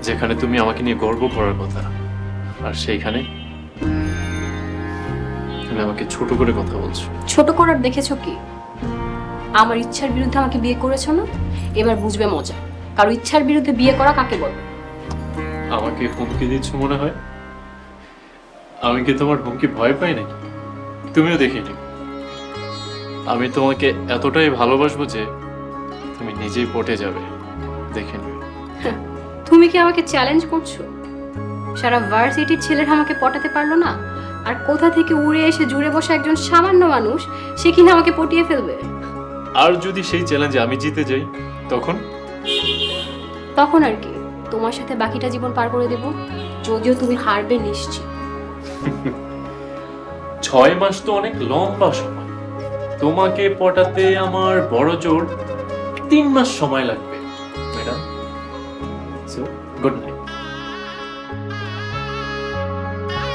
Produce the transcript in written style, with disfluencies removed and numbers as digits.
যেখানে তুমি আমাকে নিয়ে গর্ব করার কথা, আর সেইখানে তুমি আমাকে ছোট করে কথা বলছো। ছোট করার দেখেছো কি? আমার ইচ্ছার বিরুদ্ধে আমাকে বিয়ে করেছো না? এবার বুঝবে মজা, কারো ইচ্ছার বিরুদ্ধে বিয়ে করা কাকে বলে। আমাকে হুমকি দিচ্ছ মনে হয়? আমি কি তোমার হুমকি ভয় পাই নাকি? তুমিও দেখিনি। আমি তোমাকে এতটাই ভালোবাসবো যে তুমি নিজেই পটে যাবে, দেখে নিও। তুমি কি আমাকে চ্যালেঞ্জ করছো? সারা ভার্সিটির ছেলেরা আমাকে পটাতে পারলো না, আর কোথা থেকে উড়ে এসে জুড়ে বসা একজন সামান্য মানুষ সে কিনা আমাকে পটিয়ে ফেলবে? আর যদি সেই চ্যালেঞ্জে আমি জিতে যাই তখন? তখন আর কি, তোমার সাথে বাকিটা জীবন পার করে দেব, যদিও তুমি হারবে নিশ্চিত। 6 মাস তো অনেক লম্বা সময়। তোমাকে পটাতে আমার বড় জোর 3 মাস সময় লাগবে ম্যাডাম। So good night.